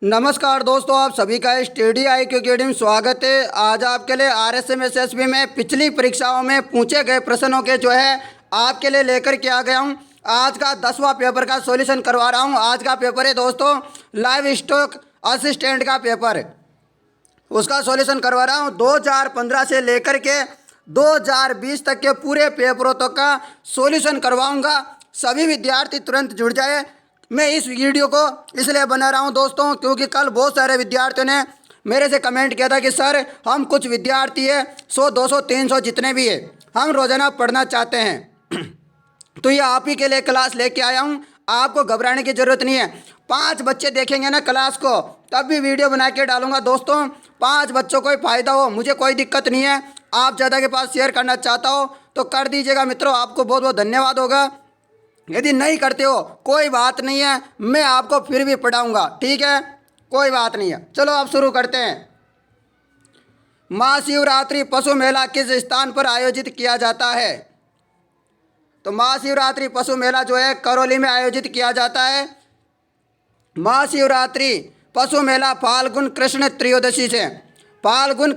नमस्कार दोस्तों, आप सभी का स्टडी IQ अकेडमी में स्वागत है। आज आपके लिए RSM SSB में पिछली परीक्षाओं में पूछे गए प्रश्नों के जो है आपके लिए लेकर के आ गया हूं। आज का 10वां पेपर का सॉल्यूशन करवा रहा हूं। आज का पेपर है दोस्तों लाइव स्टॉक असिस्टेंट का पेपर, उसका सॉल्यूशन करवा रहा हूं। 2015 से लेकर के 2020 तक के पूरे पेपरों तक का सॉल्यूशन करवाऊंगा। सभी विद्यार्थी तुरंत जुड़ जाए। मैं इस वीडियो को इसलिए बना रहा हूं दोस्तों क्योंकि कल बहुत सारे विद्यार्थियों ने मेरे से कमेंट किया था कि सर हम कुछ विद्यार्थी है 100 200 300 जितने भी है हम रोज़ाना पढ़ना चाहते हैं तो ये आप ही के लिए क्लास लेके आया हूं। आपको घबराने की ज़रूरत नहीं है। 5 बच्चे देखेंगे ना क्लास को तब भी वीडियो बना के डालूंगा दोस्तों। 5 बच्चों को ही फ़ायदा हो, मुझे कोई दिक्कत नहीं है। आप ज़्यादा के पास शेयर करना चाहता हो तो कर दीजिएगा मित्रों, आपको बहुत बहुत धन्यवाद होगा। यदि नहीं करते हो कोई बात नहीं है, मैं आपको फिर भी पढ़ाऊंगा, ठीक है, कोई बात नहीं है। चलो अब शुरू करते हैं। महाशिवरात्रि पशु मेला किस स्थान पर आयोजित किया जाता है? तो महाशिवरात्रि पशु मेला जो है करौली में आयोजित किया जाता है। महाशिवरात्रि पशु मेला फाल्गुन कृष्ण त्रयोदशी से फाल्गुन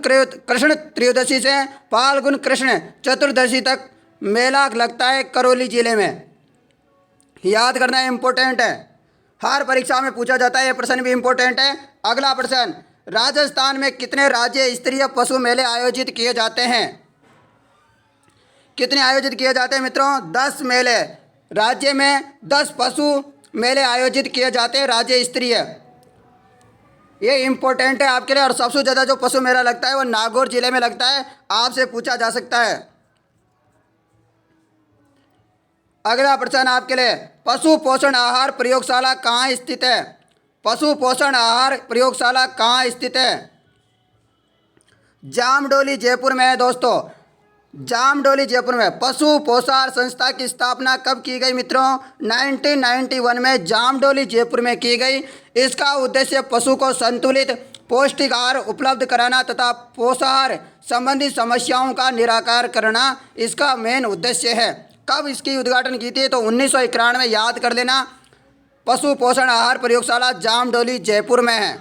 कृष्ण चतुर्दशी तक मेला लगता है करौली जिले में। याद करना इम्पोर्टेंट है, हर परीक्षा में पूछा जाता है। ये प्रश्न भी इम्पोर्टेंट है। अगला प्रश्न, राजस्थान में कितने राज्य स्तरीय पशु मेले आयोजित किए जाते हैं? कितने आयोजित किए जाते हैं मित्रों? 10 मेले। राज्य में 10 पशु मेले आयोजित किए जाते हैं राज्य स्तरीय। ये इम्पोर्टेंट है आपके लिए। और सबसे ज़्यादा जो पशु मेला लगता है वो नागौर जिले में लगता है, आपसे पूछा जा सकता है। अगला प्रश्न आपके लिए, पशु पोषण आहार प्रयोगशाला कहाँ स्थित है? पशु पोषण आहार प्रयोगशाला कहाँ स्थित है? जामडोली जयपुर में है दोस्तों, जामडोली जयपुर में। पशु पोषण संस्था की स्थापना कब की गई मित्रों? 1991 में जामडोली जयपुर में की गई। इसका उद्देश्य पशु को संतुलित पौष्टिक आहार उपलब्ध कराना तथा पोषाहार संबंधी समस्याओं का निराकरण करना इसका मेन उद्देश्य है। कब इसकी उद्घाटन की थी? तो 1991 में, याद कर लेना। पशु पोषण आहार प्रयोगशाला जामडोली जयपुर में है।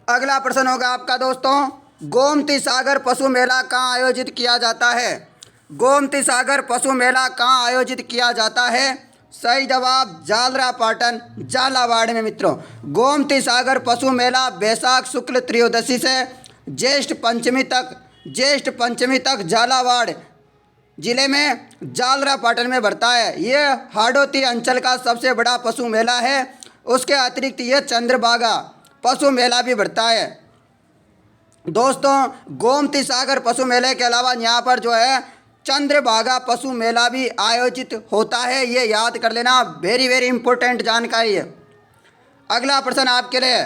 अगला प्रश्न होगा आपका दोस्तों, गोमती सागर पशु मेला कहाँ आयोजित किया जाता है? गोमती सागर पशु मेला कहाँ आयोजित किया जाता है? सही जवाब झालरापाटन झालावाड़ में मित्रों। गोमती सागर पशु मेला बैसाख शुक्ल त्रयोदशी से ज्येष्ठ पंचमी तक झालावाड़ जिले में झालरापाटन में बढ़ता है। ये हाड़ौती अंचल का सबसे बड़ा पशु मेला है। उसके अतिरिक्त ये चंद्रभागा पशु मेला भी बढ़ता है दोस्तों। गोमती सागर पशु मेले के अलावा यहाँ पर जो है चंद्रभागा पशु मेला भी आयोजित होता है। ये याद कर लेना, वेरी वेरी इंपॉर्टेंट जानकारी है। अगला प्रश्न आपके लिए,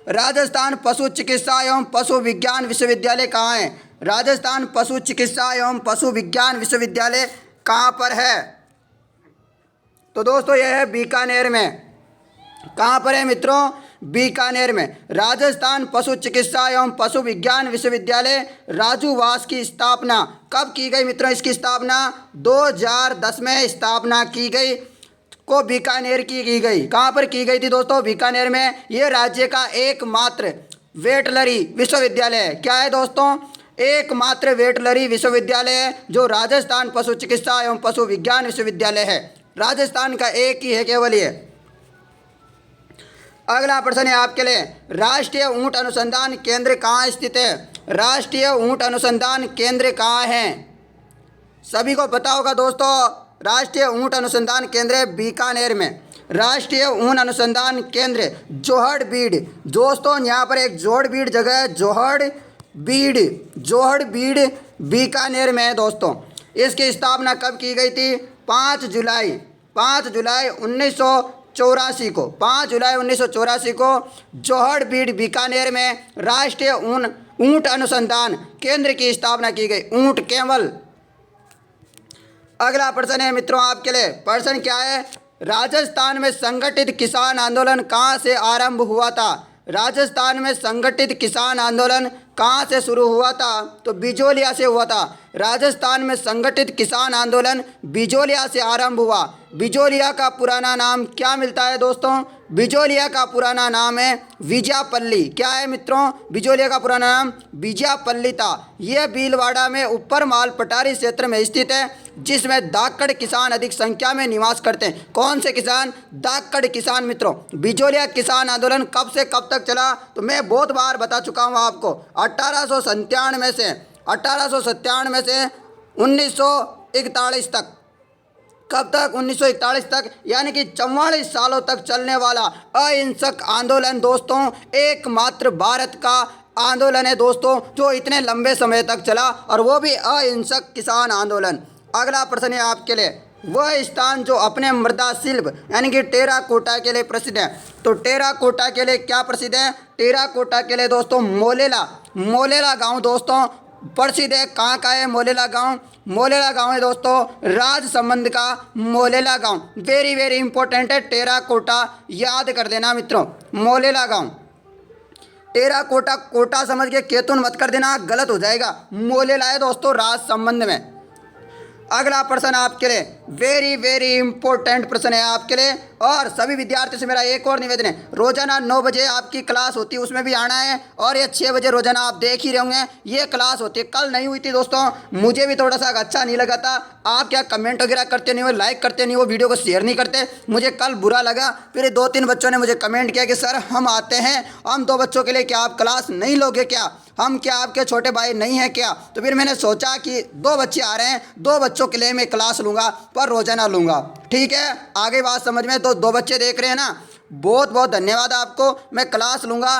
राजस्थान पशु चिकित्सा एवं पशु विज्ञान विश्वविद्यालय कहाँ है? राजस्थान पशु चिकित्सा एवं पशु विज्ञान विश्वविद्यालय कहाँ पर है? तो दोस्तों यह है बीकानेर में। कहाँ पर है मित्रों? बीकानेर में। राजस्थान पशु चिकित्सा एवं पशु विज्ञान विश्वविद्यालय राजूवास की स्थापना कब की गई मित्रों? इसकी स्थापना 2010 में स्थापना की गई। को बीकानेर की गई। कहाँ पर की गई थी दोस्तों? बीकानेर में। ये राज्य का एकमात्र वेटलरी विश्वविद्यालय है। क्या है दोस्तों? एकमात्र वेटलरी विश्वविद्यालय है जो राजस्थान पशु चिकित्सा एवं पशु विज्ञान विश्वविद्यालय है। राजस्थान का एक ही है, केवल ये। अगला प्रश्न है आपके लिए, राष्ट्रीय ऊंट अनुसंधान केंद्र कहाँ स्थित है? राष्ट्रीय ऊंट अनुसंधान केंद्र कहाँ है? सभी को पता होगा दोस्तों, राष्ट्रीय ऊंट अनुसंधान केंद्र बीकानेर में। राष्ट्रीय ऊंट अनुसंधान केंद्र जोहड़बीड़ दोस्तों, यहाँ पर एक जोहड़बीड़ जगह है, जोहड़बीड़ बीकानेर में है दोस्तों। इसकी स्थापना कब की गई थी? 5 जुलाई 1984 को। 5 जुलाई 1984 को जोहड़बीड़ बीकानेर में राष्ट्रीय ऊंट अनुसंधान केंद्र की स्थापना की गई। ऊंट केवल। अगला प्रश्न है मित्रों आपके लिए, प्रश्न क्या है? राजस्थान में संगठित किसान आंदोलन कहाँ से आरंभ हुआ था? राजस्थान में संगठित किसान आंदोलन कहाँ से शुरू हुआ था? तो बिजोलिया से हुआ था। राजस्थान में संगठित किसान आंदोलन बिजोलिया से आरंभ हुआ। बिजोलिया का पुराना नाम क्या मिलता है दोस्तों? बिजोलिया का पुराना नाम है विजयपल्ली। क्या है मित्रों? बिजोलिया का पुराना नाम विजयपल्ली था। यह भीलवाड़ा में ऊपर माल पटारी क्षेत्र में स्थित है, जिसमें दाकड़ किसान अधिक संख्या में निवास करते हैं। कौन से किसान? दाकड़ किसान। मित्रों, बिजोलिया किसान आंदोलन कब से कब तक चला? तो मैं बहुत बार बता चुका हूँ आपको। 1897 से 1941 तक। कब तक? 1941 तक, यानी कि 44 सालों तक चलने वाला अहिंसक आंदोलन दोस्तों, एकमात्र भारत का आंदोलन है दोस्तों जो इतने लंबे समय तक चला, और वो भी अहिंसक किसान आंदोलन। अगला प्रश्न है आपके लिए, वह स्थान जो अपने मृदा शिल्प यानी कि टेराकोटा के लिए प्रसिद्ध है। तो टेराकोटा के लिए क्या प्रसिद्ध है? टेराकोटा के लिए दोस्तों मोलेला गाँव दोस्तों प्रसिद्ध है। कहाँ का है मोलेला गांव? मोलेला गांव है दोस्तों राजसमंद का मोलेला गांव। वेरी वेरी इंपॉर्टेंट है, टेराकोटा याद कर देना मित्रों। मोलेला गांव, टेराकोटा कोटा समझ के केतुन मत कर देना, गलत हो जाएगा। मोलेला है दोस्तों राजसमंद में। अगला प्रश्न आपके लिए वेरी वेरी इंपॉर्टेंट प्रश्न है आपके लिए, और सभी विद्यार्थियों से मेरा एक और निवेदन है, रोजाना 9 बजे आपकी क्लास होती है, उसमें भी आना है। और ये 6 बजे रोजाना आप देख ही रहे होंगे ये क्लास होती है। कल नहीं हुई थी दोस्तों, मुझे भी थोड़ा सा अच्छा नहीं लगा था। आप क्या कमेंट वगैरह करते नहीं हो, लाइक करते नहीं हो, वीडियो को शेयर नहीं करते, मुझे कल बुरा लगा। फिर 2-3 बच्चों ने मुझे कमेंट किया कि सर हम आते हैं, हम 2 बच्चों के लिए क्या आप क्लास नहीं लोगे क्या? हम क्या आपके छोटे भाई नहीं हैं क्या? तो फिर मैंने सोचा कि 2 बच्चे आ रहे हैं, 2 बच्चों के लिए मैं क्लास लूँगा, पर रोजाना लूँगा। ठीक है, आगे बात समझ में? तो 2 बच्चे देख रहे हैं ना, बहुत बहुत धन्यवाद आपको, मैं क्लास लूँगा।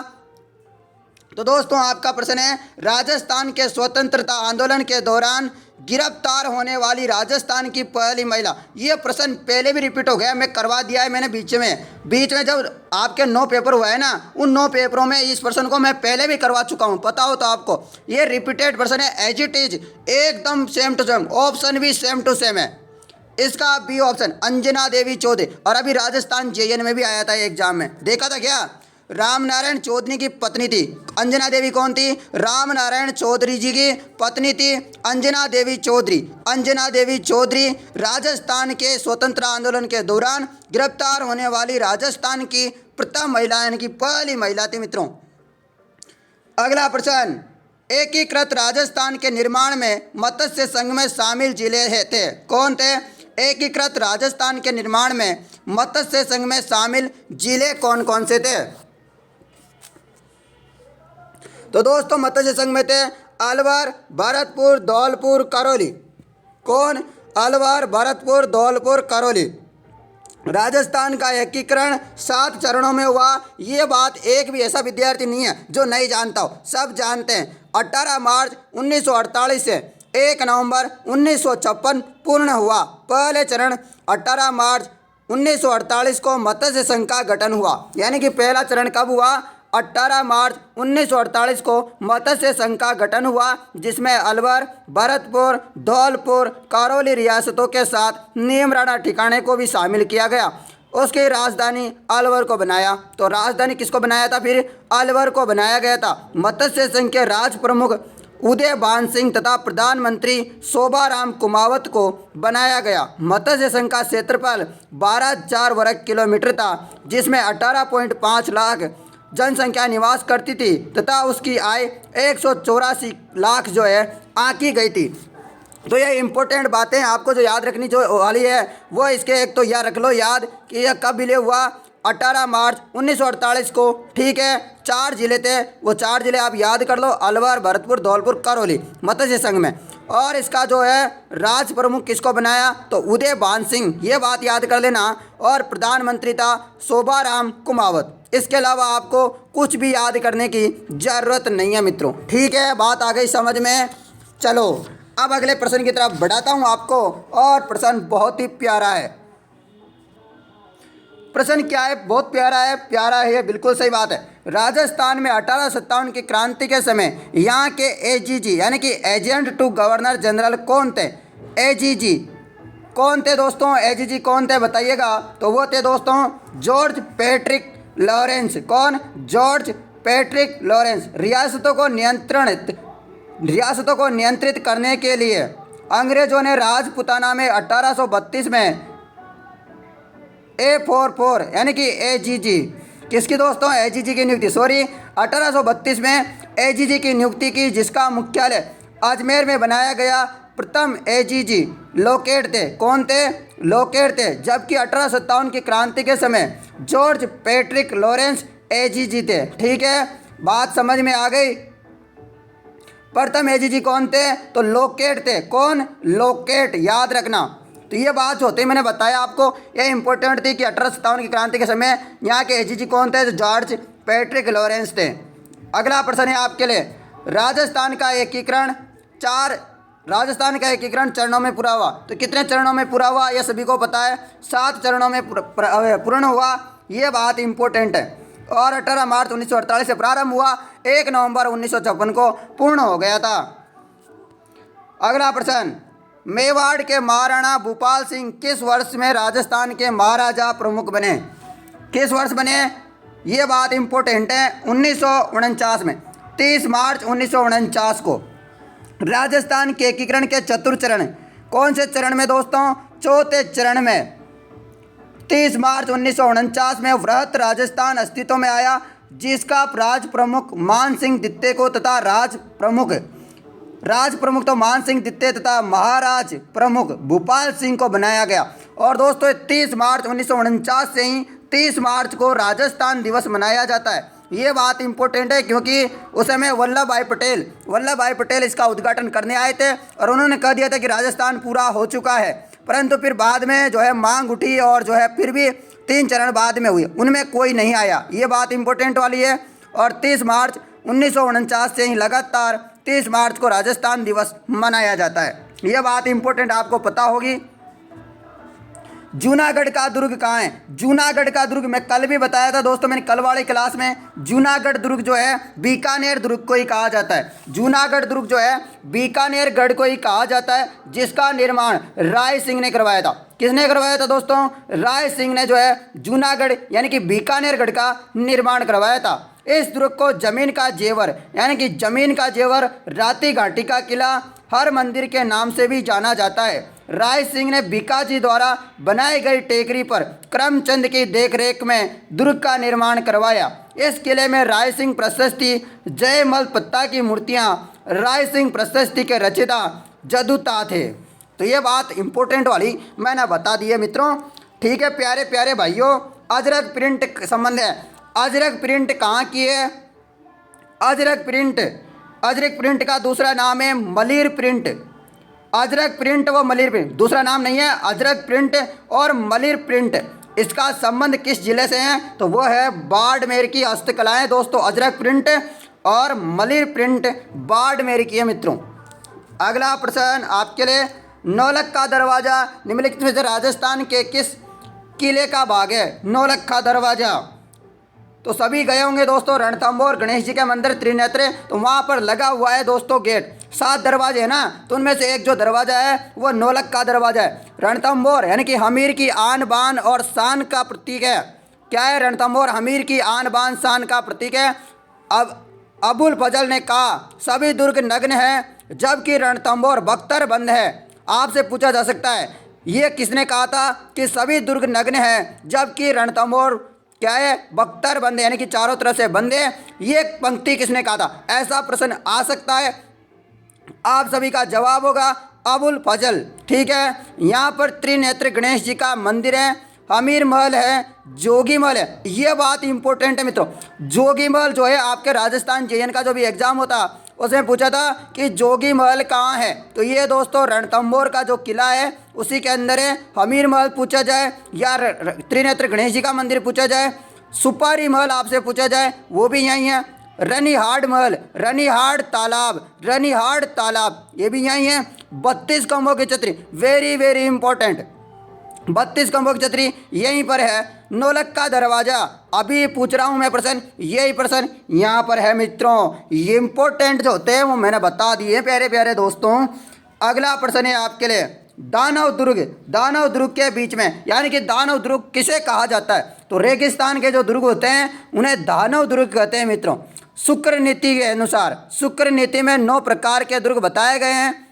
तो दोस्तों आपका प्रश्न है, राजस्थान के स्वतंत्रता आंदोलन के दौरान गिरफ्तार होने वाली राजस्थान की पहली महिला। ये प्रश्न पहले भी रिपीट हो गया, मैं करवा दिया है मैंने बीच में जब आपके 9 पेपर हुआ है ना, उन 9 पेपरों में इस प्रश्न को मैं पहले भी करवा चुका हूँ, पता हो तो आपको। ये रिपीटेड प्रश्न है, एज इट इज, एकदम सेम टू सेम, ऑप्शन भी सेम टू सेम है। इसका बी ऑप्शन अंजना देवी चौधरी, और अभी राजस्थान JN में भी आया था एग्जाम में, देखा था क्या? रामनारायण चौधरी की पत्नी थी। अंजना देवी कौन थी? रामनारायण चौधरी जी की पत्नी थी अंजना देवी चौधरी। अंजना देवी चौधरी राजस्थान के स्वतंत्रता आंदोलन के दौरान गिरफ्तार होने वाली राजस्थान की प्रथम महिला यानी कि पहली महिला थी मित्रों। अगला प्रश्न, एकीकृत राजस्थान के निर्माण में मत्स्य संघ में शामिल जिले थे। कौन थे? एकीकृत राजस्थान के निर्माण में मत्स्य संघ में शामिल जिले कौन कौन से थे? तो दोस्तों मत्स्य संघ में थे अलवर, भरतपुर, धौलपुर, करौली। कौन? अलवर, भरतपुर, धौलपुर, करौली। राजस्थान का एकीकरण 7 चरणों में हुआ। ये बात एक भी ऐसा विद्यार्थी नहीं है जो नहीं जानता हो, सब जानते हैं। 18 मार्च 1948 से 1 नवंबर 1956 पूर्ण हुआ। पहले चरण 18 मार्च 1948 को मत्स्य संघ का गठन हुआ, यानी कि पहला चरण कब हुआ? 18 मार्च 1948 को मत्स्य संघ का गठन हुआ, जिसमें अलवर, भरतपुर, धौलपुर, करौली रियासतों के साथ नीमराणा ठिकाने को भी शामिल किया गया। उसकी राजधानी अलवर को बनाया। तो राजधानी किसको बनाया था? फिर अलवर को बनाया गया था। मत्स्य संघ के राज प्रमुख उदयभान सिंह तथा प्रधानमंत्री शोभाराम कुमावत को बनाया गया। मत्स्य संघ का क्षेत्रफल 12,000 वर्ग किलोमीटर था, जिसमें 18.5 लाख जनसंख्या निवास करती थी तथा उसकी आय 184 लाख जो है आंकी गई थी। तो ये इंपॉर्टेंट बातें आपको जो याद रखनी जो वाली है वो इसके एक तो यह रख लो याद कि यह कब विलय हुआ? 18 मार्च 1948 को। ठीक है, 4 जिले थे, वो 4 जिले आप याद कर लो, अलवर, भरतपुर, धौलपुर, करौली, मत्स्य संघ में। और इसका जो है राज प्रमुख किसको बनाया? तो उदयभान सिंह, ये बात याद कर लेना। और प्रधानमंत्री था शोभाराम कुमावत। इसके अलावा आपको कुछ भी याद करने की ज़रूरत नहीं है मित्रों। ठीक है, बात आ गई समझ में? चलो अब अगले प्रश्न की तरफ बढ़ाता हूँ आपको, और प्रश्न बहुत ही प्यारा है। प्रश्न क्या है? बहुत प्यारा है, प्यारा है, बिल्कुल सही बात है। राजस्थान में 1857 की क्रांति के समय यहाँ के AGG यानी कि एजेंट टू गवर्नर जनरल कौन थे? AGG कौन थे दोस्तों? AGG कौन थे बताइएगा? तो वो थे दोस्तों जॉर्ज पैट्रिक लॉरेंस। कौन? George Patrick Lawrence. रियासतों को नियंत्रित करने के लिए अंग्रेजों ने राजपुताना में 1832 में A44 यानी कि AGG किसकी दोस्तों, AGG की नियुक्ति, सॉरी 1832 में AGG की नियुक्ति की, जिसका मुख्यालय अजमेर में बनाया गया। प्रथम AGG लोकेट थे, कौन थे, लोकेट थे। जबकि 1857 की क्रांति के समय जॉर्ज पैट्रिक लॉरेंस AGG थे। ठीक है, बात समझ में आ गई। प्रथम AGG कौन थे, तो लोकेट थे, कौन, लोकेट, याद रखना। तो ये बात होते ही मैंने बताया आपको, ये इंपॉर्टेंट थी कि 1857 की क्रांति के समय यहाँ के AGG कौन थे, जॉर्ज पैट्रिक लॉरेंस थे। अगला प्रश्न है आपके लिए, राजस्थान का एकीकरण चरणों में पूरा हुआ। तो कितने चरणों में पूरा हुआ, ये सभी को पता है, 7 चरणों में पूर्ण हुआ, ये बात इंपॉर्टेंट है। और 18 मार्च 1948 से प्रारंभ हुआ, 1 नवंबर 1956 को पूर्ण हो गया था। अगला प्रश्न, मेवाड़ के महाराणा भूपाल सिंह किस वर्ष में राजस्थान के महाराजा प्रमुख बने, किस वर्ष बने, ये बात इंपॉर्टेंट है, 1949 में, 30 मार्च 1949 को। राजस्थान के एकीकरण के चतुर्थ चरण, कौन से चरण में दोस्तों, चौथे चरण में 30 मार्च 1949 में वृहत राजस्थान अस्तित्व में आया, जिसका राज प्रमुख मान सिंह द्वितीय को तथा राज प्रमुख तो मान सिंह द्वितीय तथा महाराज प्रमुख भूपाल सिंह को बनाया गया। और दोस्तों 30 मार्च 1949 से ही 30 मार्च को राजस्थान दिवस मनाया जाता है। ये बात इंपॉर्टेंट है क्योंकि उस समय वल्लभ भाई पटेल इसका उद्घाटन करने आए थे और उन्होंने कह दिया था कि राजस्थान पूरा हो चुका है। परंतु फिर बाद में जो है मांग उठी और जो है फिर भी 3 चरण बाद में हुए, उनमें कोई नहीं आया। ये बात इंपॉर्टेंट वाली है। और 30 मार्च 1949 से ही लगातार 30 मार्च को राजस्थान दिवस मनाया जाता है। ये बात इंपॉर्टेंट आपको पता होगी। जूनागढ़ का दुर्ग कहाँ है, जूनागढ़ का दुर्ग मैं कल भी बताया था दोस्तों, मैंने कल वाली क्लास में, जूनागढ़ दुर्ग जो है बीकानेर दुर्ग को ही कहा जाता है। जूनागढ़ दुर्ग जो है बीकानेर गढ़ को ही कहा जाता है, जिसका निर्माण राय सिंह ने करवाया था। किसने करवाया था दोस्तों, राय सिंह ने जो है जूनागढ़ यानी कि बीकानेर गढ़ का निर्माण करवाया था। इस दुर्ग को जमीन का जेवर यानी कि जमीन का जेवर, राती घाटी का किला, हर मंदिर के नाम से भी जाना जाता है। राय सिंह ने बीकाजी द्वारा बनाई गई टेकरी पर करमचंद की देखरेख में दुर्ग का निर्माण करवाया। इस किले में राय सिंह प्रशस्ति, जयमल पत्ता की मूर्तियां राय सिंह प्रशस्ति के रचयिता जदुता थे। तो ये बात इंपॉर्टेंट वाली मैंने बता दी है मित्रों। ठीक है प्यारे प्यारे भाइयों, अजरक प्रिंट संबंध है। अजरक प्रिंट कहाँ की है, अजरक प्रिंट का दूसरा नाम है मलिर प्रिंट। अजरक प्रिंट व मलिर प्रिंट दूसरा नाम नहीं है, अजरक प्रिंट और मलिर प्रिंट, इसका संबंध किस जिले से है, तो वो है बाड़मेर की हस्तकलाएं दोस्तों। अजरक प्रिंट और मलिर प्रिंट बाड़मेर की है मित्रों। अगला प्रश्न आपके लिए, नौलखा दरवाज़ा निम्नलिखित में से राजस्थान के किस किले का भाग है, नौलखा दरवाज़ा। तो सभी गए होंगे दोस्तों रणथंभौर गणेश जी का मंदिर त्रिनेत्र, तो वहाँ पर लगा हुआ है दोस्तों गेट। 7 दरवाजे हैं ना, तो उनमें से एक जो दरवाज़ा है वो नौलखा दरवाज़ा है। रणथंभौर यानी कि हमीर की आन बान और शान का प्रतीक है। क्या है, रणथंभौर हमीर की आन बान शान का प्रतीक है। अब अबुल फजल ने कहा सभी दुर्ग नग्न है जबकि रणथंभौर बख्तर बंद है। आपसे पूछा जा सकता है ये किसने कहा था कि सभी दुर्ग नग्न है जबकि रणथंभौर क्या है, बख्तर बंद है, यानी कि चारों तरफ से बंद है। ये पंक्ति किसने कहा था, ऐसा प्रश्न आ सकता है। आप सभी का जवाब होगा अबुल फजल। ठीक है, यहाँ पर त्रिनेत्र गणेश जी का मंदिर है, हमीर महल है, जोगी महल है। ये बात इंपॉर्टेंट है मित्रों। जोगी महल जो है आपके राजस्थान JN का जो भी एग्जाम होता उसमें पूछा था कि जोगी महल कहाँ है, तो ये दोस्तों रणथंभौर का जो किला है उसी के अंदर है। हमीर महल पूछा जाए या त्रिनेत्र गणेश जी का मंदिर पूछा जाए, सुपारी महल आपसे पूछा जाए वो भी यहीं है। रनिहाड़ महल, रनिहाड़ तालाब ये भी यहीं है। 32 खंभों की छतरी, वेरी वेरी इंपॉर्टेंट, 32 खंभों की छतरी यहीं पर है। नौलखा दरवाज़ा अभी पूछ रहा हूँ मैं प्रश्न, यही प्रश्न यहाँ पर है मित्रों। ये इंपॉर्टेंट जो होते हैं वो मैंने बता दिए प्यारे प्यारे दोस्तों। अगला प्रश्न है आपके लिए, दानव दुर्ग के बीच में यानी कि दानव दुर्ग किसे कहा जाता है, तो रेगिस्तान के जो दुर्ग होते हैं उन्हें दानव दुर्ग कहते हैं मित्रों। शुक्र नीति के अनुसार, शुक्र नीति में 9 प्रकार के दुर्ग बताए गए हैं,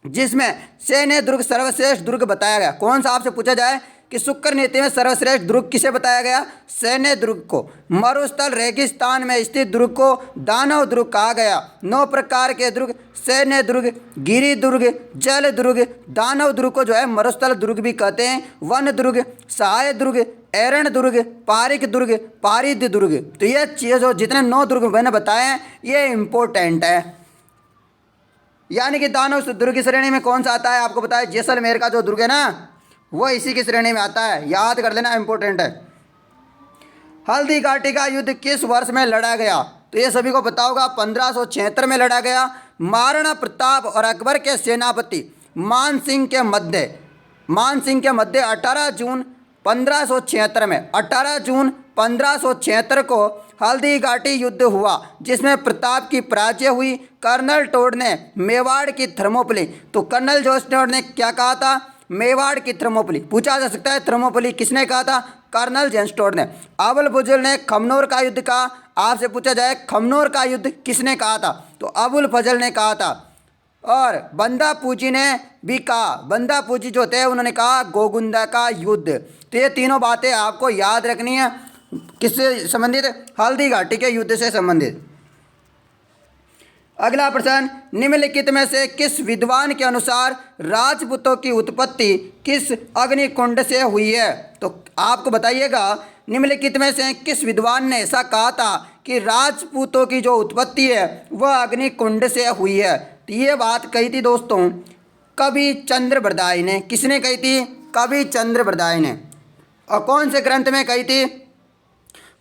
जिसमें सैन्य दुर्ग सर्वश्रेष्ठ दुर्ग बताया गया। कौन सा आपसे पूछा जाए, कि शुक्र नीति में सर्वश्रेष्ठ दुर्ग किसे बताया गया? सैन्य दुर्ग को। मरुस्थल रेगिस्तान में स्थित दुर्ग को दानव दुर्ग कहा गया। 9 प्रकार के दुर्ग, सैन्य दुर्ग, गिरी दुर्ग, जल दुर्ग, दानव दुर्ग को जो है मरुस्थल दुर्ग भी कहते हैं, वन दुर्ग, सहाय दुर्ग, एरण दुर्ग, पारिक दुर्ग, पारिद दुर्ग। तो ये चीज़ जो जितने 9 दुर्ग मैंने बताए हैं ये इम्पोर्टेंट है। यानी कि दानव दुर्ग की श्रेणी में कौन सा आता है? आपको बताया जैसलमेर का जो दुर्ग है ना वो इसी की श्रेणी में आता है, याद कर लेना, इम्पोर्टेंट है। हल्दी घाटी का युद्ध किस वर्ष में लड़ा गया? तो ये सभी को पता होगा, 1576 में लड़ा गया। महाराणा प्रताप और अकबर के सेनापति मान सिंह के मध्य 18 जून 1576 में 18 जून 1576 को हल्दी घाटी युद्ध हुआ, जिसमें प्रताप की पराजय हुई। कर्नल टोड ने मेवाड़ की थर्मोपली, तो कर्नल जोश टोड ने क्या कहा था? मेवाड़ की थर्मोपली। पूछा जा सकता है थर्मोपली किसने कहा था? कर्नल जेम्स टोड ने। अबुल फजल ने खमनोर का युद्ध कहा। आपसे पूछा जाए खमनोर का युद्ध किसने कहा था? तो अबुल फजल ने कहा था। और बंदा पूजी ने भी कहा, बंदा पूजी जो थे उन्होंने कहा गोगुंदा का युद्ध। तो ये तीनों बातें आपको याद रखनी है। किससे संबंधित? हल्दी घाटी के युद्ध से संबंधित। अगला प्रश्न, निम्नलिखित में से किस विद्वान के अनुसार राजपूतों की उत्पत्ति किस अग्निकुंड से हुई है? तो आपको बताइएगा निम्नलिखित में से किस विद्वान ने ऐसा कहा था कि राजपूतों की जो उत्पत्ति है वह अग्निकुंड से हुई है? तो ये बात कही थी दोस्तों कवि चंद्र बरदाई ने। किसने कही थी? कवि चंद्र बरदाई ने। और कौन से ग्रंथ में कही थी?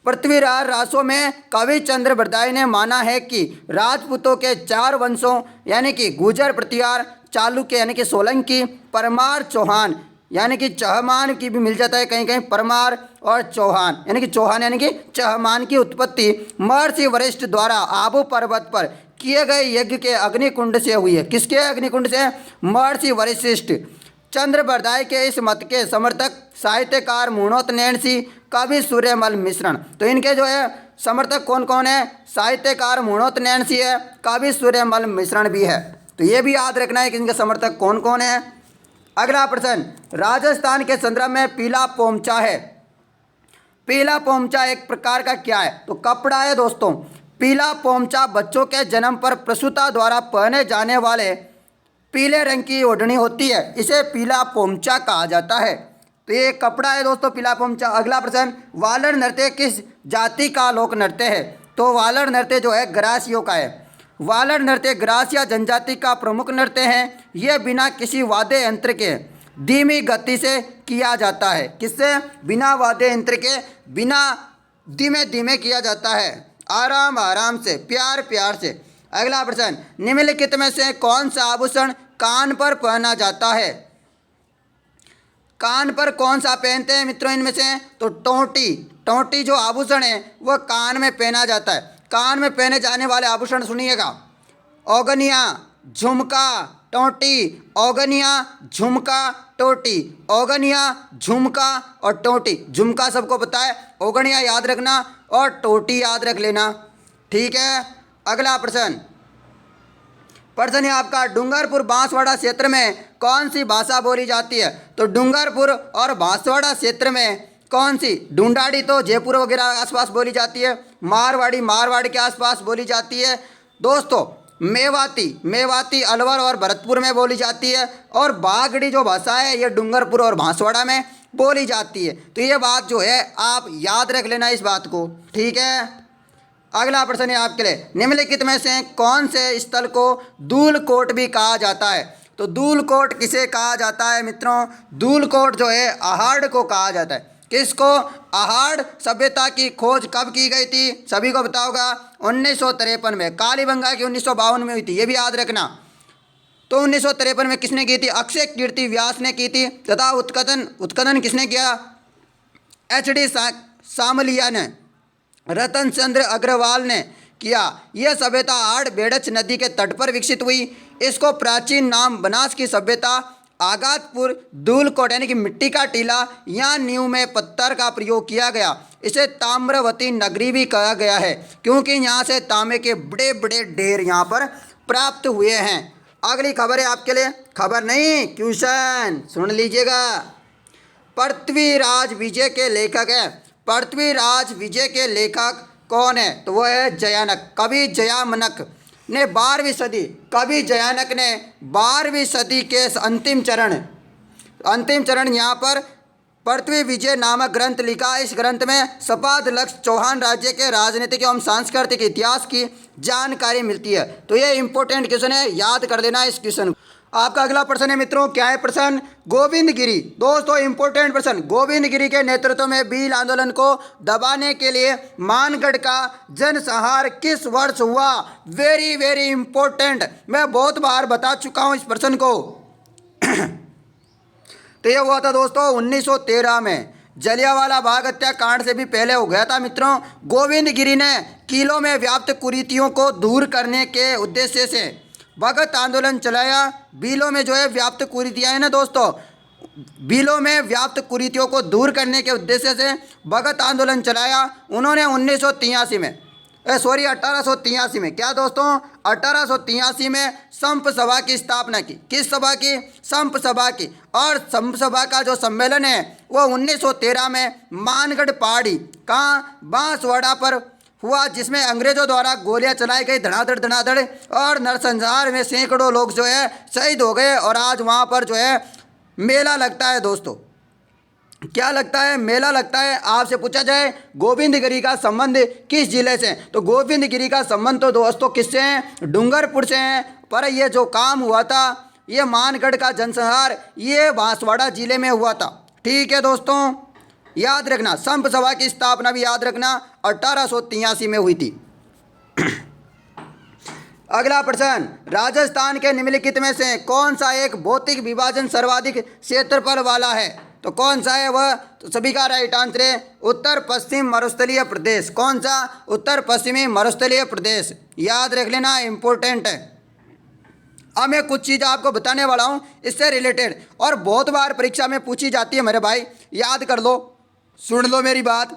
पृथ्वीराज रासों में कवि चंद्र बरदाई ने माना है कि राजपूतों के 4 वंशों यानी कि गुर्जर, प्रतिहार, चालुक्य यानी कि सोलंकी, परमार, चौहान यानी कि चहमान की भी मिल जाता है कहीं कहीं, परमार और चौहान यानी कि चहमान की उत्पत्ति महर्षि वशिष्ठ द्वारा आबू पर्वत पर किए गए यज्ञ के अग्निकुंड से हुई है। किसके अग्निकुंड से? महर्षि वशिष्ठ। चंद्र बरदाई के इस मत के समर्थक साहित्यकार मुणोत नैणसी, कवि सूर्यमल मिश्रण। तो इनके जो है समर्थक कौन कौन है? साहित्यकार मुणोत नैणसी है, कवि सूर्यमल मिश्रण भी है। तो ये भी याद रखना है कि इनके समर्थक कौन कौन है। अगला प्रश्न, राजस्थान के संदर्भ में पीला पोमचा है। पीला पोमचा एक प्रकार का क्या है? तो कपड़ा है दोस्तों। पीला पोमचा बच्चों के जन्म पर प्रसूता द्वारा पहने जाने वाले पीले रंग की ओढ़नी होती है, इसे पीला पोमचा कहा जाता है। तो ये कपड़ा है दोस्तों पीला पोमचा। अगला प्रश्न, वालड़ नृत्य किस जाति का लोक नृत्य है? तो वालड़ नृत्य जो है ग्रासियों का है। वालड़ नृत्य ग्रासिया जनजाति का प्रमुख नृत्य है। यह बिना किसी वाद्य यंत्र के धीमी गति से किया जाता है। किससे? बिना वाद्य यंत्र के, बिना धीमे धीमे किया जाता है, आराम आराम से, प्यार प्यार से। अगला प्रश्न, निम्नलिखित में से कौन सा आभूषण कान पर पहना जाता है? कान पर कौन सा पहनते हैं मित्रों इनमें से? तो टोंटी। टोंटी जो आभूषण है वह कान में पहना जाता है। कान में पहने जाने वाले आभूषण सुनिएगा, औगनिया, झुमका, टोंटी, औगनिया, झुमका, टोटी, औगनिया, झुमका और टोटी। झुमका सबको पता है, औगनिया याद रखना और टोटी याद रख लेना, ठीक है। अगला प्रश्न है आपका, डूंगरपुर बांसवाड़ा क्षेत्र में कौन सी भाषा बोली जाती है? तो डूंगरपुर और बांसवाड़ा क्षेत्र में कौन सी? ढूंढाड़ी तो जयपुर वगैरह आसपास बोली जाती है, मारवाड़ी के आसपास बोली जाती है दोस्तों, मेवाती अलवर और भरतपुर में बोली जाती है, और बागड़ी जो भाषा है ये डूंगरपुर और बांसवाड़ा में बोली जाती है। तो ये बात जो है आप याद रख लेना इस बात को, ठीक है। अगला प्रश्न है आपके लिए, निम्नलिखित में से कौन से स्थल को धूलकोट भी कहा जाता है? तो धूलकोट किसे कहा जाता है मित्रों? धूलकोट जो है अहाड़ को कहा जाता है। किसको? अहाड़ सभ्यता की खोज कब की गई थी? सभी को पता होगा 1953 में। कालीबंगा की 1952 में हुई थी, ये भी याद रखना। तो 1953 में किसने की थी? अक्षय कीर्ति व्यास ने की थी। तथा उत्खनन किसने किया? HD सामलिया ने, रतन चंद्र अग्रवाल ने किया। यह सभ्यता आड़ बेड़च नदी के तट पर विकसित हुई। इसको प्राचीन नाम बनास की सभ्यता, आगातपुर, धूलकोट यानी कि मिट्टी का टीला या नींव में पत्थर का प्रयोग किया गया। इसे ताम्रवती नगरी भी कहा गया है क्योंकि यहाँ से तांबे के बड़े बड़े ढेर यहाँ पर प्राप्त हुए हैं। अगली खबर है आपके लिए, खबर नहीं क्वेश्चन सुन लीजिएगा। पृथ्वीराज विजय के लेखक हैं। पृथ्वीराज विजय के लेखक कौन है? तो वो है जयानक, कवि जयानक ने 12वीं सदी, कवि जयानक ने 12वीं सदी के अंतिम चरण यहाँ पर पृथ्वी विजय नामक ग्रंथ लिखा। इस ग्रंथ में सपाद लक्ष्य चौहान राज्य के राजनीतिक एवं सांस्कृतिक इतिहास की जानकारी मिलती है। तो ये इंपॉर्टेंट क्वेश्चन है, याद कर लेना इस क्वेश्चन। आपका अगला प्रश्न है मित्रों, क्या है प्रश्न? गोविंद गिरी, दोस्तों इंपॉर्टेंट प्रश्न। गोविंद गिरी के नेतृत्व में भील आंदोलन को दबाने के लिए मानगढ़ का जनसंहार किस वर्ष हुआ? वेरी वेरी इंपॉर्टेंट, मैं बहुत बार बता चुका हूं इस प्रश्न को। तो ये हुआ था दोस्तों 1913 में। जलियांवाला बाग हत्याकांड से भी पहले हो गया था मित्रों। गोविंद गिरी ने किलों में व्याप्त कुरीतियों को दूर करने के उद्देश्य से भगत आंदोलन चलाया। बिलों में जो है व्याप्त कुरीतियाँ है ना दोस्तों, बिलों में व्याप्त कुरीतियों को दूर करने के उद्देश्य से भगत आंदोलन चलाया। उन्होंने 1883 में क्या दोस्तों? 1883 में संप सभा की स्थापना की। किस सभा की? संप सभा की। और संप सभा का जो सम्मेलन है वो 1913 में मानगढ़ पहाड़ी, कहाँ? बांसवाड़ा पर हुआ, जिसमें अंग्रेजों द्वारा गोलियां चलाई गई धड़ाधड़ और नरसंहार में सैकड़ों लोग जो है शहीद हो गए। और आज वहाँ पर जो है मेला लगता है दोस्तों। क्या लगता है? मेला लगता है। आपसे पूछा जाए गोविंद गिरी का संबंध किस जिले से, तो गोविंद गिरी का संबंध तो दोस्तों किससे है? डूंगरपुर से है। पर ये जो काम हुआ था, ये मानगढ़ का जनसंहार, ये बांसवाड़ा जिले में हुआ था। ठीक है दोस्तों, याद रखना। संप सभा की स्थापना भी याद रखना 1883 में हुई थी। अगला प्रश्न, राजस्थान के निम्नलिखित में से कौन सा एक भौतिक विभाजन सर्वाधिक क्षेत्रफल वाला है? तो कौन सा है वह? तो सभी का राइट आंसर है उत्तर पश्चिम मरुस्थलीय प्रदेश। कौन सा? उत्तर पश्चिमी मरुस्थलीय प्रदेश। याद रख लेना, इंपॉर्टेंट है। अब मैं कुछ चीज़ आपको बताने वाला हूँ इससे रिलेटेड, और बहुत बार परीक्षा में पूछी जाती है मेरे भाई, याद कर लो, सुन लो मेरी बात,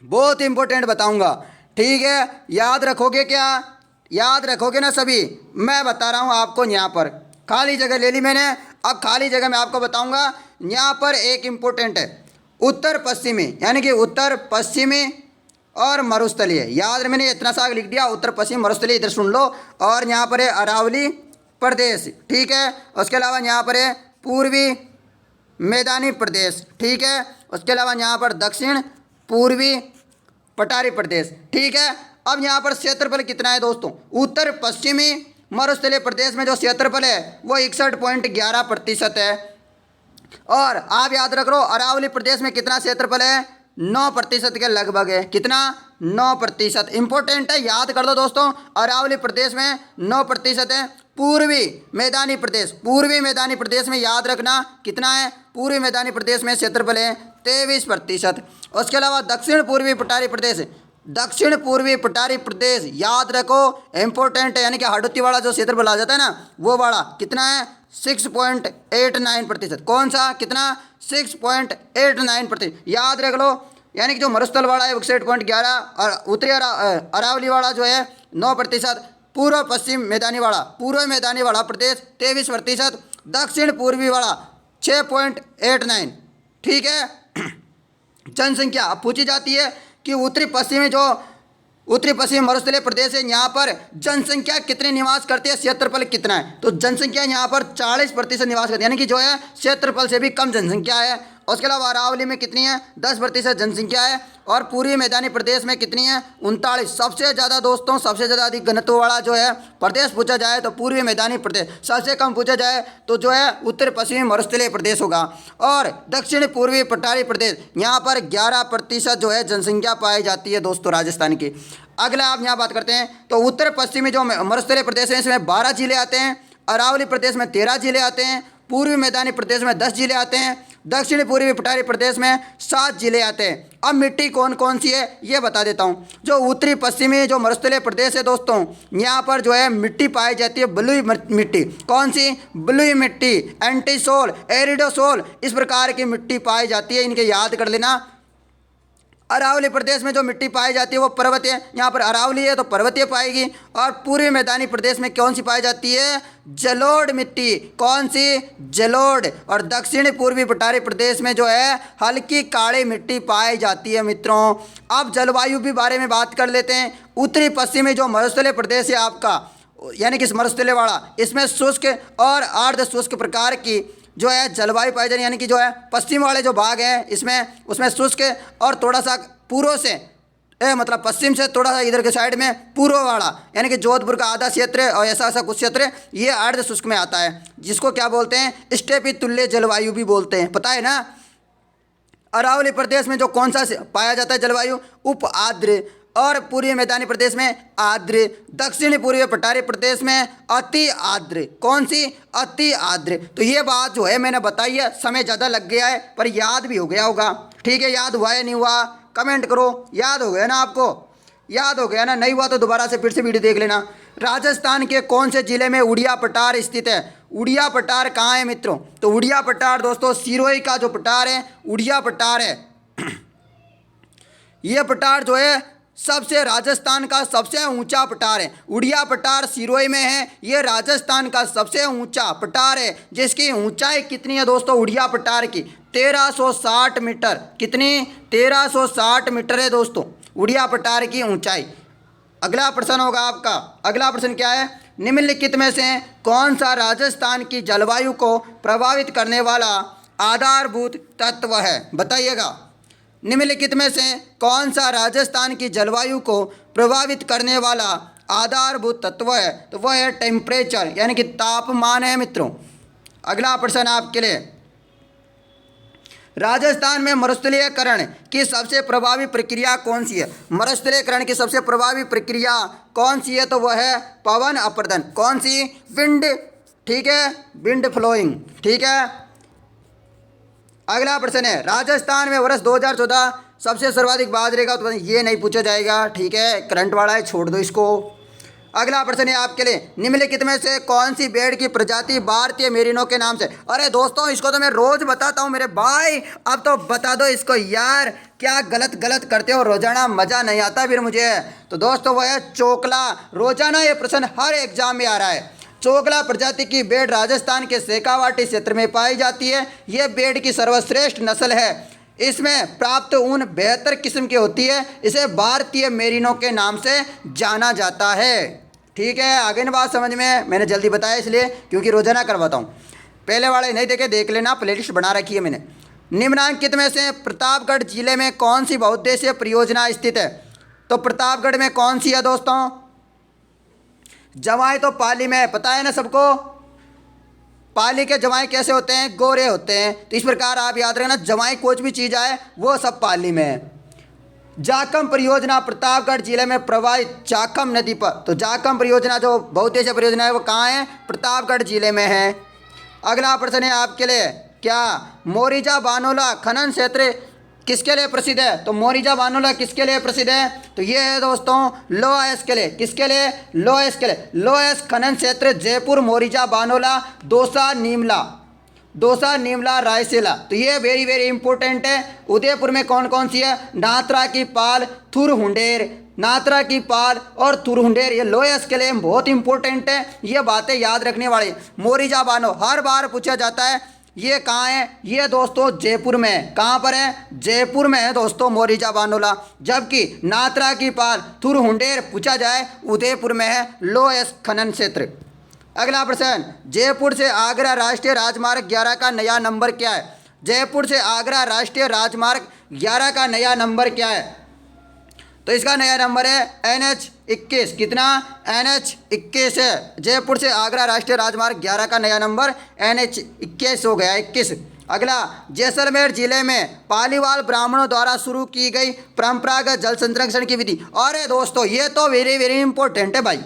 बहुत इंपॉर्टेंट बताऊंगा। ठीक है, याद रखोगे क्या? याद रखोगे ना सभी? मैं बता रहा हूँ आपको। यहाँ पर खाली जगह ले ली मैंने, अब खाली जगह मैं आपको बताऊंगा। यहाँ पर एक इम्पोर्टेंट है उत्तर पश्चिमी, यानी कि उत्तर पश्चिमी और मरुस्थलीय। याद, मैंने इतना सा लिख दिया, उत्तर पश्चिम मरुस्थलीय, इधर सुन लो। और यहाँ पर है अरावली प्रदेश, ठीक है। उसके अलावा यहाँ पर है पूर्वी मैदानी प्रदेश, ठीक है। उसके अलावा यहाँ पर दक्षिण पूर्वी पठारी प्रदेश, ठीक है। अब यहाँ पर क्षेत्रफल कितना है दोस्तों? उत्तर पश्चिमी मरुस्थलीय प्रदेश में जो क्षेत्रफल है वो 61.11% है। और आप याद रख लो, अरावली प्रदेश में कितना क्षेत्रफल है? 9% के लगभग है। कितना? 9%। इंपॉर्टेंट है, याद कर लो दोस्तों। अरावली प्रदेश में 9% है। पूर्वी मैदानी प्रदेश में याद रखना कितना है? पूर्वी मैदानी प्रदेश में क्षेत्रफल है 23%। उसके अलावा दक्षिण पूर्वी पठारी प्रदेश याद रखो, इंपॉर्टेंट है, यानी कि हाड़ौती वाला जो क्षेत्रफल आ जाता है ना, वो वाला कितना है? 6.89%। कौन सा? कितना? 6.89%। याद रख लो, यानी कि जो मरुस्थल वाला है वो 61.11, और उत्तरी अरावली वाला जो है 9%, पूर्व मैदानी वाला प्रदेश 23%, दक्षिण पूर्वी वाला 6.89, ठीक है। जनसंख्या अब पूछी जाती है कि उत्तरी पश्चिमी मरुस्थलीय प्रदेश है, यहाँ पर जनसंख्या कितने निवास करती है, क्षेत्रफल कितना है? तो जनसंख्या यहाँ पर 40% निवास करती है, यानी कि जो है क्षेत्रफल से भी कम जनसंख्या है। उसके अलावा अरावली में कितनी है? 10% जनसंख्या है। और पूर्वी मैदानी प्रदेश में कितनी है? 39। सबसे ज़्यादा दोस्तों, सबसे ज़्यादा अधिक घनत्व वाला जो है प्रदेश पूछा जाए तो पूर्वी मैदानी प्रदेश, सबसे कम पूछा जाए तो जो है उत्तर पश्चिमी मरुस्थलीय प्रदेश होगा। और दक्षिण पूर्वी पठारी प्रदेश, यहाँ पर 11% जो है जनसंख्या पाई जाती है दोस्तों राजस्थान की। अगला आप यहाँ बात करते हैं तो उत्तर पश्चिमी जो मरुस्थलीय प्रदेश है इसमें 12 जिले आते हैं, अरावली प्रदेश में 13 जिले आते हैं, पूर्वी मैदानी प्रदेश में 10 जिले आते हैं, दक्षिण पूर्वी पठारी प्रदेश में 7 जिले आते हैं। अब मिट्टी कौन कौन सी है ये बता देता हूँ। जो उत्तरी पश्चिमी जो मरुस्थलीय प्रदेश है दोस्तों, यहाँ पर जो है मिट्टी पाई जाती है बलुई मिट्टी। कौन सी? बलुई मिट्टी, एंटीसोल, एरिडोसोल, इस प्रकार की मिट्टी पाई जाती है, इनके याद कर लेना। अरावली प्रदेश में जो मिट्टी पाई जाती है वो पर्वतीय, यहाँ पर अरावली है तो पर्वतीय पाएगी। और पूर्वी मैदानी प्रदेश में कौन सी पाई जाती है? जलोढ़ मिट्टी। कौन सी? जलोढ़। और दक्षिण पूर्वी पठारी प्रदेश में जो है हल्की काली मिट्टी पाई जाती है मित्रों। अब जलवायु भी बारे में बात कर लेते हैं। उत्तरी पश्चिमी जो मरुस्थलीय प्रदेश है आपका, यानी कि मरुस्थलीय वाला, इसमें शुष्क और अर्ध शुष्क प्रकार की जो है जलवायु पाई जाती है। यानी कि जो है पश्चिम वाले जो भाग हैं इसमें, उसमें शुष्क और थोड़ा सा पूर्व से मतलब पश्चिम से थोड़ा सा इधर के साइड में पूर्व वाला, यानी कि जोधपुर का आधा क्षेत्र और ऐसा ऐसा कुछ क्षेत्र ये अर्ध शुष्क में आता है, जिसको क्या बोलते हैं? स्टेपी तुल्य जलवायु भी बोलते हैं, पता है ना। अरावली प्रदेश में जो कौन सा पाया जाता है जलवायु? उप आर्द्र। और पूर्वी मैदानी प्रदेश में आर्द्र। दक्षिणी पूर्वी पठारी प्रदेश में अति आर्द्र। कौन सी? अति आर्द्र। तो ये बात जो है मैंने बताई है, समय ज़्यादा लग गया है पर याद भी हो गया होगा। ठीक है, याद हुआ है नहीं हुआ कमेंट करो। याद हो गया ना आपको? याद हो गया ना? नहीं हुआ तो दोबारा से फिर से वीडियो देख लेना। राजस्थान के कौन से जिले में उड़िया पठार स्थित है? उड़िया पठार कहाँ है मित्रों? तो उड़िया पठार दोस्तों सिरोही का जो पठार है उड़िया पठार है। ये पठार जो है सबसे राजस्थान का सबसे ऊंचा पठार है। उड़िया पठार सिरोही में है। ये राजस्थान का सबसे ऊंचा पठार है, जिसकी ऊंचाई कितनी है दोस्तों? उड़िया पठार की 1360 मीटर। कितनी? 1360 मीटर है दोस्तों उड़िया पठार की ऊंचाई। अगला प्रश्न होगा आपका। अगला प्रश्न क्या है? निम्नलिखित में से कौन सा राजस्थान की जलवायु को प्रभावित करने वाला आधारभूत तत्व है? बताइएगा। निम्नलिखित में से कौन सा राजस्थान की जलवायु को प्रभावित करने वाला आधारभूत तत्व है? तो वह है टेम्परेचर, यानी कि तापमान है मित्रों। अगला प्रश्न आपके लिए, राजस्थान में मरुस्थलीयकरण की सबसे प्रभावी प्रक्रिया कौन सी है? मरुस्थलीयकरण की सबसे प्रभावी प्रक्रिया कौन सी है? तो वह है पवन अपर्दन। कौन सी? विंड। ठीक है, विंड फ्लोइंग। ठीक है। अगला प्रश्न है, राजस्थान में वर्ष 2014 सबसे सर्वाधिक बाजरे का उत्पादन। ये नहीं पूछा जाएगा, ठीक है, करंट वाला है, छोड़ दो इसको। अगला प्रश्न है आपके लिए, निम्नलिखित में से कौन सी भेड़ की प्रजाति भारतीय मेरिनो के नाम से? अरे दोस्तों इसको तो मैं रोज बताता हूँ मेरे भाई, अब तो बता दो इसको यार। क्या गलत गलत करते हो रोजाना, मज़ा नहीं आता फिर मुझे। तो दोस्तों वह है चोकला। रोजाना ये प्रश्न हर एग्जाम में आ रहा है। चोकला प्रजाति की भेड़ राजस्थान के शेखावाटी क्षेत्र में पाई जाती है। ये भेड़ की सर्वश्रेष्ठ नस्ल है। इसमें प्राप्त ऊन बेहतर किस्म की होती है। इसे भारतीय मेरिनो के नाम से जाना जाता है। ठीक है, आगे ना बात समझ में। मैंने जल्दी बताया इसलिए क्योंकि रोजाना करवाता हूँ। पहले वाले नहीं देखे, देख लेना, प्लेलिस्ट बना रखी है मैंने। निम्नलिखित में से प्रतापगढ़ जिले में कौन सी बहुउद्देशीय परियोजना स्थित है? तो प्रतापगढ़ में कौन सी है दोस्तों? जवाई तो पाली में है, पता है ना सबको। पाली के जवाई कैसे होते हैं? गोरे होते हैं। तो इस प्रकार आप याद रखना, जवाई कुछ भी चीज़ आए वो सब पाली में है। जाखम परियोजना प्रतापगढ़ जिले में प्रवाहित जाखम नदी पर। तो जाखम परियोजना जो बहुउद्देशीय परियोजना है वो कहाँ है? प्रतापगढ़ जिले में है। अगला प्रश्न है आपके लिए, क्या मोरिजा बानोला खनन क्षेत्र किसके लिए प्रसिद्ध है? तो मोरिजा बानोला किसके लिए प्रसिद्ध है? तो ये है दोस्तों लोएस के लिए। किसके लिए? लोएस के लिए। लोएस खनन क्षेत्र जयपुर, मोरिजा बानोला, दौसा, नीमला, रायसेला। तो ये वेरी वेरी इंपॉर्टेंट है। उदयपुर में कौन कौन सी है? नात्रा की पाल, थुरहुंडेर। नात्रा की पाल और थुरहुंडेर ये लोएस के लिए बहुत इंपॉर्टेंट है। ये बातें याद रखने वाली। मोरिजा बानो हर बार पूछा जाता है। ये कहाँ है? ये दोस्तों जयपुर में है। कहाँ पर है? जयपुर में है दोस्तों मोरिजा बानोला। जबकि नात्रा की पाल, थुरहुंडेर पूछा जाए उदयपुर में है लोएस खनन क्षेत्र। अगला प्रश्न, जयपुर से आगरा राष्ट्रीय राजमार्ग 11 का नया नंबर क्या है? जयपुर से आगरा राष्ट्रीय राजमार्ग 11 का नया नंबर क्या है? तो इसका नया नंबर है NH21। कितना? NH21 है। जयपुर से आगरा राष्ट्रीय राजमार्ग 11 का नया नंबर NH21 हो गया, 21। अगला, जैसलमेर जिले में पालीवाल ब्राह्मणों द्वारा शुरू की गई परंपरागत जल संरक्षण की विधि। अरे दोस्तों ये तो वेरी वेरी इंपॉर्टेंट है भाई,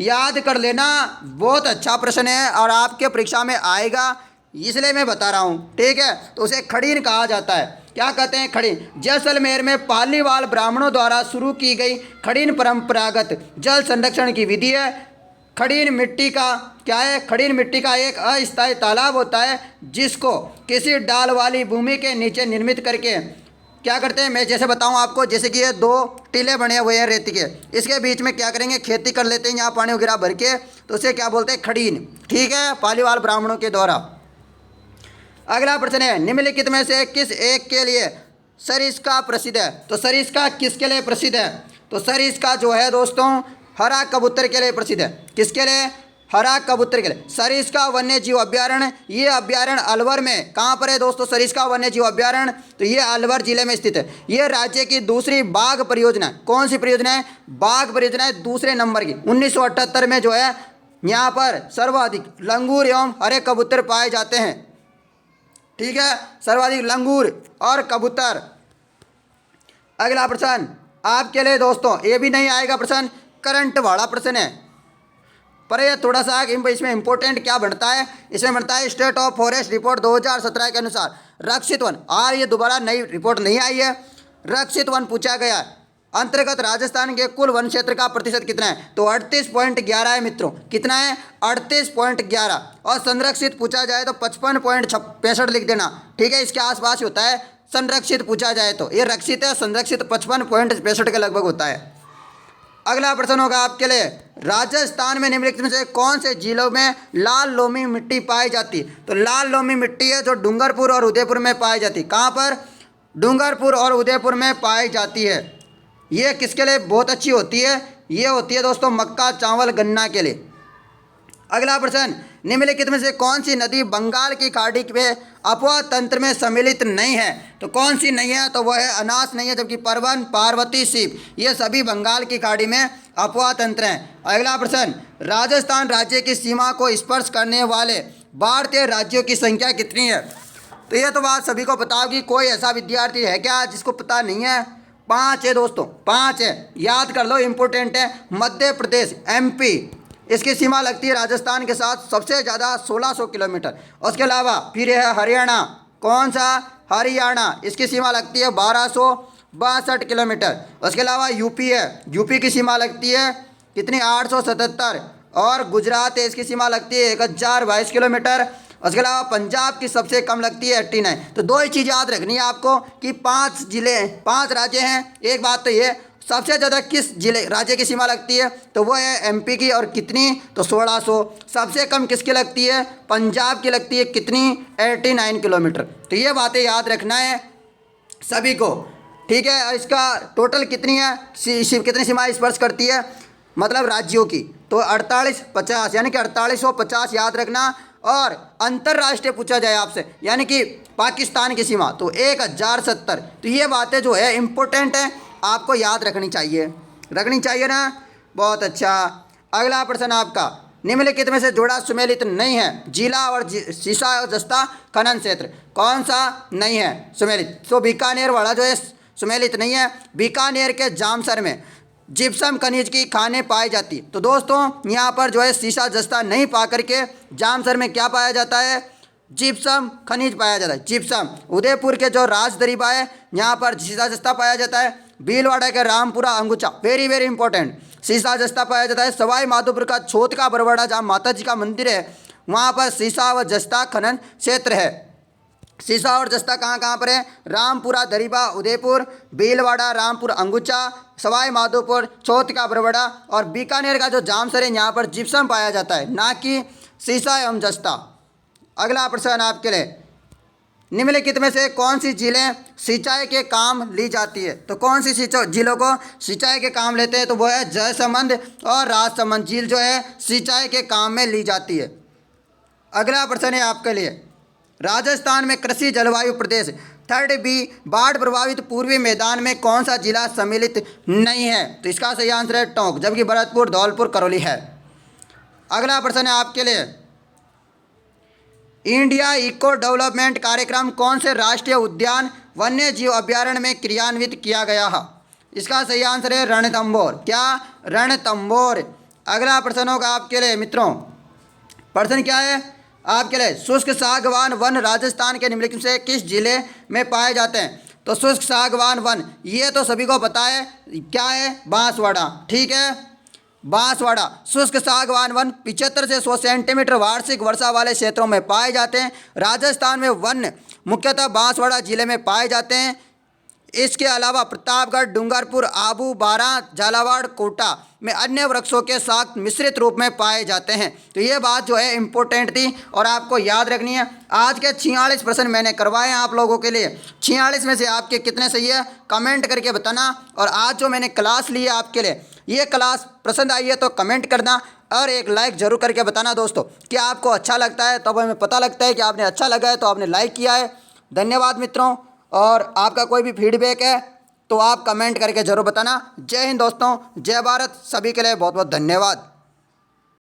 याद कर लेना। बहुत अच्छा प्रश्न है और आपके परीक्षा में आएगा, इसलिए मैं बता रहा हूँ। ठीक है, तो उसे खड़ीन कहा जाता है। क्या कहते हैं? खड़ीन। जैसलमेर में पालीवाल ब्राह्मणों द्वारा शुरू की गई खड़ीन परंपरागत जल संरक्षण की विधि है। खड़ीन मिट्टी का क्या है? खड़ीन मिट्टी का एक अस्थायी तालाब होता है जिसको किसी डाल वाली भूमि के नीचे निर्मित करके क्या करते हैं, मैं जैसे बताऊं आपको, जैसे कि ये दो टीले बने हुए हैं रेती के, इसके बीच में क्या करेंगे, खेती कर लेते हैं यहाँ पानी वगैरह भर के, तो उसे क्या बोलते हैं, खड़ीन। ठीक है, पालीवाल ब्राह्मणों के द्वारा। अगला प्रश्न है, निम्नलिखित में से किस एक के लिए सरिस्का प्रसिद्ध है? तो सरिस्का किसके लिए प्रसिद्ध है? तो सरिस्का जो है दोस्तों हरा कबूतर के लिए प्रसिद्ध है। किसके लिए? हरा कबूतर के लिए। सरिस्का वन्य जीव अभ्यारण्य, ये अभ्यारण्य अलवर में कहाँ पर है दोस्तों? सरिस्का वन्य जीव अभ्यारण्य, तो ये अलवर जिले में स्थित है। ये राज्य की दूसरी बाघ परियोजना है। कौन सी परियोजना है? बाघ परियोजना है, दूसरे नंबर की। 1978 में जो है यहाँ पर सर्वाधिक लंगूर एवं हरे कबूतर पाए जाते हैं। ठीक है, सर्वाधिक लंगूर और कबूतर। अगला प्रश्न आपके लिए दोस्तों, ये भी नहीं आएगा प्रश्न, करंट वाला प्रश्न है, पर ये थोड़ा सा इसमें इंपॉर्टेंट क्या बनता है, इसमें बनता है स्टेट ऑफ फॉरेस्ट रिपोर्ट 2017 के अनुसार रक्षित वन, और ये दोबारा नई रिपोर्ट नहीं आई है, रक्षित वन पूछा गया है, अंतर्गत राजस्थान के कुल वन क्षेत्र का प्रतिशत कितना है? तो 38.11 है मित्रों। कितना है? 38.11। और संरक्षित पूछा जाए तो 55.65 लिख देना। ठीक है, इसके आसपास ही होता है संरक्षित पूछा जाए तो, ये रक्षित है, संरक्षित 55.65 के लगभग होता है। अगला प्रश्न होगा आपके लिए, राजस्थान में निम्नलिखित में से कौन से जिलों में लाल लोमी मिट्टी पाई जाती है? तो लाल लोमी मिट्टी है जो डूंगरपुर और उदयपुर में पाई जाती है। कहाँ पर? डूंगरपुर और उदयपुर में पाई जाती है। ये किसके लिए बहुत अच्छी होती है? ये होती है दोस्तों मक्का, चावल, गन्ना के लिए। अगला प्रश्न, निम्नलिखित में से कौन सी नदी बंगाल की खाड़ी में अपवाह तंत्र में सम्मिलित नहीं है? तो कौन सी नहीं है? तो वह है अनास नहीं है, जबकि परवन, पार्वती, शिव ये सभी बंगाल की खाड़ी में अपवाह तंत्र हैं। अगला प्रश्न, राजस्थान राज्य की सीमा को स्पर्श करने वाले भारतीय राज्यों की संख्या कितनी है? तो ये तो बात सभी को पता होगी, कोई ऐसा विद्यार्थी है क्या जिसको पता नहीं है? 5 है दोस्तों, 5 है, याद कर लो, इंपॉर्टेंट है। मध्य प्रदेश, MP, इसकी सीमा लगती है राजस्थान के साथ सबसे ज़्यादा 1600 किलोमीटर। उसके अलावा फिर है हरियाणा। कौन सा? हरियाणा, इसकी सीमा लगती है 1262 किलोमीटर। उसके अलावा यूपी है, यूपी की सीमा लगती है कितनी? 877। और गुजरात है, इसकी सीमा लगती है 1022 किलोमीटर। उसके अलावा पंजाब की सबसे कम लगती है 89। तो दो ही चीज़ याद रखनी है आपको कि 5 जिले, 5 राज्य हैं। एक बात तो ये, सबसे ज़्यादा किस जिले राज्य की सीमा लगती है? तो वो है MP की, और कितनी? तो 1600। सबसे कम किसकी लगती है? पंजाब की लगती है कितनी? 89 किलोमीटर। तो ये बातें याद रखना है सभी को। ठीक है, इसका टोटल कितनी है, कितनी सीमाएँ स्पर्श करती है मतलब राज्यों की? तो 4850, यानी कि 4850 याद रखना। और अंतर्राष्ट्रीय पूछा जाए आपसे, यानी कि पाकिस्तान की सीमा, तो 1070। तो ये बातें जो है इम्पोर्टेंट है, आपको याद रखनी चाहिए ना। बहुत अच्छा। अगला प्रश्न आपका, निम्नलिखित में से जोड़ा सुमेलित नहीं है? जिला और सीसा और जस्ता खनन क्षेत्र कौन सा नहीं है सुमेलित? तो बीकानेर वाला जो है सुमेलित नहीं है। बीकानेर के जामसर में जिप्सम खनिज की खानें पाई जाती। तो दोस्तों यहाँ पर जो है सीसा जस्ता नहीं पा करके जामसर में क्या पाया जाता है? जिप्सम खनिज पाया जाता है, जिप्सम। उदयपुर के जो राजदरीबा है यहाँ पर सीसा जस्ता पाया जाता है। भीलवाड़ा के रामपुरा अंगुचा, वेरी वेरी इंपॉर्टेंट, सीसा जस्ता पाया जाता है। सवाई माधोपुर का छोट का बरवाड़ा जहाँ माता जी का मंदिर है, वहाँ पर सीसा व जस्ता खनन क्षेत्र है। सीसा और जस्ता कहाँ कहाँ पर है? रामपुरा दरीबा उदयपुर, भीलवाड़ा, रामपुर अंगुचा, सवाई माधोपुर, छोट का बरवाड़ा, और बीकानेर का जो जामसर है यहाँ पर जिप्सम पाया जाता है, ना कि सीसा एवं जस्ता। अगला प्रश्न आपके लिए, निम्नलिखित में से कौन सी झीलें सिंचाई के काम ली जाती है? तो कौन सी झीलों को सिंचाई के काम लेते हैं? तो वो है जयसमंद और राजसमंद झील जो है सिंचाई के काम में ली जाती है। अगला प्रश्न है आपके लिए, राजस्थान में कृषि जलवायु प्रदेश 3B बाढ़ प्रभावित पूर्वी मैदान में कौन सा जिला सम्मिलित नहीं है? तो इसका सही आंसर है टोंक, जबकि भरतपुर, धौलपुर, करौली है। अगला प्रश्न है आपके लिए, इंडिया इको डेवलपमेंट कार्यक्रम कौन से राष्ट्रीय उद्यान वन्य जीव अभ्यारण्य में क्रियान्वित किया गया है? इसका सही आंसर है रणथंभौर। क्या? रणथंभौर। अगला प्रश्न होगा आपके लिए मित्रों, प्रश्न क्या है आपके लिए, शुष्क सागवान वन राजस्थान के निम्नलिखित से किस जिले में पाए जाते हैं? तो शुष्क सागवान वन, ये तो सभी को पता है, क्या है? बांसवाड़ा। ठीक है, बांसवाड़ा। शुष्क सागवान वन 75 से 100 सेंटीमीटर वार्षिक वर्षा वाले क्षेत्रों में पाए जाते हैं। राजस्थान में वन मुख्यतः बांसवाड़ा जिले में पाए जाते हैं। इसके अलावा प्रतापगढ़, डूंगरपुर, आबू, बारा, झालावाड़, कोटा में अन्य वृक्षों के साथ मिश्रित रूप में पाए जाते हैं। तो ये बात जो है इम्पोर्टेंट थी और आपको याद रखनी है। आज के 46 प्रश्न मैंने करवाए हैं आप लोगों के लिए। 46 में से आपके कितने सही है कमेंट करके बताना। और आज जो मैंने क्लास ली है आपके लिए, ये क्लास पसंद आई है तो कमेंट करना और एक लाइक ज़रूर करके बताना दोस्तों कि आपको अच्छा लगता है। तब हमें पता लगता है कि आपने अच्छा लगा है तो आपने लाइक किया है। धन्यवाद मित्रों। और आपका कोई भी फीडबैक है तो आप कमेंट करके ज़रूर बताना। जय हिंद दोस्तों, जय भारत। सभी के लिए बहुत बहुत धन्यवाद।